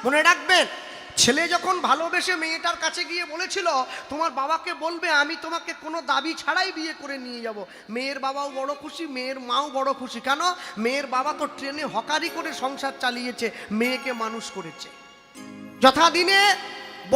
মনে রাখবেন, ছেলে যখন ভালোবেসে মেয়েটার কাছে গিয়ে বলেছিল তোমার বাবাকে বলবে আমি তোমাকে কোনো দাবি ছাড়াই বিয়ে করে নিয়ে যাব, মেয়ের বাবাও বড় খুশি, মেয়ের মাও বড় খুশি। কেন? মেয়ের বাবা তো ট্রেনে হকারি করে সংসার চালিয়েছে, মেয়েকে মানুষ করেছে। যথাদিনে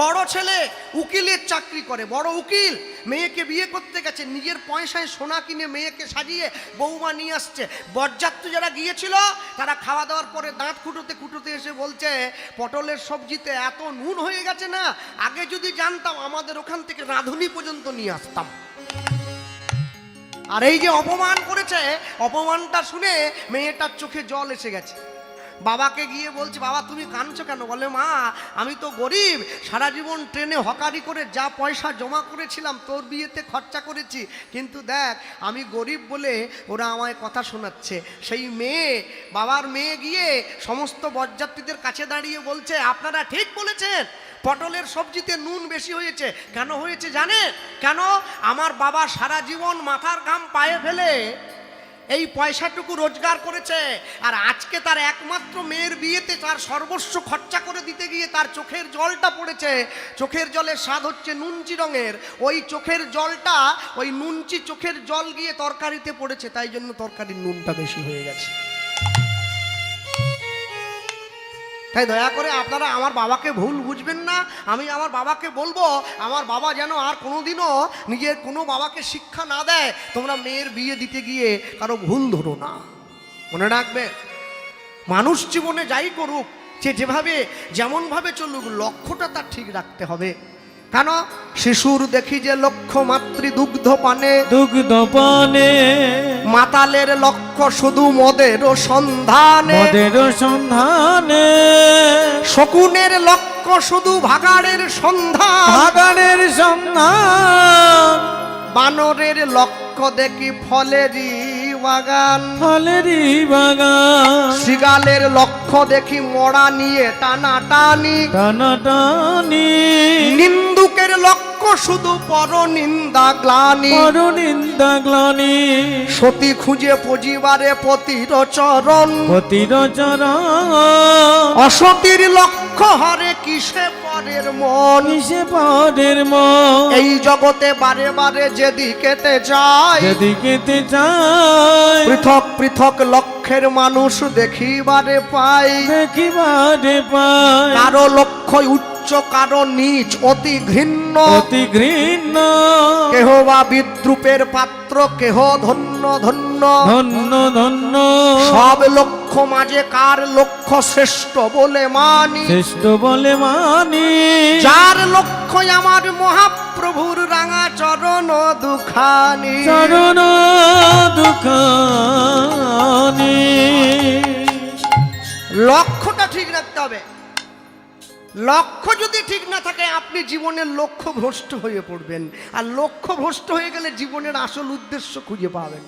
বড় ছেলে উকিলের চাকরি করে, বড় উকিল, মেয়েকে বিয়ে করতে গেছে, নিজের পয়সায় সোনা কিনে মেয়েকে সাজিয়ে বৌমা নিয়ে আসছে। বরযাত্রী যারা গিয়েছিল তারা খাওয়া দাওয়ার পরে দাঁত খুঁটোতে খুঁটোতে এসে বলছে পটলের সবজিতে এত নুন হয়ে গেছে না, আগে যদি জানতাম আমাদের ওখান থেকে রাঁধুনি পর্যন্ত নিয়ে আসতাম। আর এই যে অপমান করেছে, অপমানটা শুনে মেয়েটার চোখে জল এসে গেছে। বাবাকে গিয়ে বলছে বাবা তুমি কাঁদছো কেন? বলে মা আমি তো গরিব, সারা জীবন ট্রেনে হকারি করে যা পয়সা জমা করেছিলাম তোর বিয়েতে খরচা করেছি, কিন্তু দেখ আমি গরিব বলে ওরা আমায় কথা শোনাচ্ছে। সেই মেয়ে, বাবার মেয়ে গিয়ে সমস্ত বরযাত্রীদের কাছে দাঁড়িয়ে বলছে আপনারা ঠিক বলেছেন, পটলের সবজিতে নুন বেশি হয়েছে। কেন হয়েছে জানে? কেন? আমার বাবা সারা জীবন মাথার ঘাম পায়ে ফেলে এই পয়সাটুকু রোজগার করেছে, আর আজকে তার একমাত্র মেয়ের বিয়েতে তার সর্বস্ব খরচা করে দিতে গিয়ে তার চোখের জলটা পড়েছে। চোখের জলের স্বাদ হচ্ছে নুনচি রঙের, ওই চোখের জলটা, ওই নুনচি চোখের জল গিয়ে তরকারিতে পড়েছে, তাই জন্য তরকারির নুনটা বেশি হয়ে গেছে। তাই দয়া করে আপনারা আমার বাবাকে ভুল বুঝবেন না। আমি আমার বাবাকে বলবো আমার বাবা যেন আর কোনোদিনও নিজের কোনো বাবাকে শিক্ষা না দেয় তোমরা মেয়ের বিয়ে দিতে গিয়ে কারো ভুল ধরো না। মনে রাখবে, মানুষ জীবনে যাই করুক, সে যেভাবে যেমনভাবে চলুক, লক্ষ্যটা তার ঠিক রাখতে হবে। কেন? শিশুর দেখি যে লক্ষ্য মাতৃ দুগ্ধ পানে, দুগ্ধ পানে মাতালের লক্ষ্য শুধু মদের সন্ধানে, মদের সন্ধানে শকুনের লক্ষ্য শুধু ভাগাড়ের সন্ধান, ভাগাড়ের সন্ধান, বানরের লক্ষ্য দেখি ফলেরই বাগান, ফলেরই বাগান, শৃগালের লক্ষ্য দেখি মরা নিয়ে টানাটানি, টানাটানি, নিন্দুকের লক্ষ্য শুধু পরনিন্দা গ্লানি, পরনিন্দা গ্লানি, সতী খুঁজে পজিবারে পতির চরণ, পতির চরণ, অসতীর লক্ষ্য হরে কিসে পরের মন, কিসে পরের মন, এই জগতে বারে বারে যেদিকেতে যায়, যেদিকেতে যায়, পৃথক পৃথক লক্ষ্যের মানুষ দেখিবারে পাই, দেখিবারে পায়, কারো লক্ষ্য উচ্চ কারো নিচ, অতি ঘৃণ্য, অতি ঘৃণ্য, কেহ বা বিদ্রুপের পাত্র, কেহ ধন্য ধন্য, ধন্য ধন্য, সব লক্ষ্য মাঝে কার লক্ষ্য শ্রেষ্ঠ বলে মানি, শ্রেষ্ঠ বলে মানি, যার লক্ষ্য আমার মহাপ্রভুর রাঙা চরণ দুখানি, চরণ দুখানি। লক্ষ্যটা ঠিক রাখতে হবে। লক্ষ্য যদি ঠিক না থাকে আপনি জীবনের লক্ষ্য ভ্রষ্ট হয়ে পড়বেন, আর লক্ষ্য ভ্রষ্ট হয়ে গেলে জীবনের আসল উদ্দেশ্য খুঁজে পাবেন।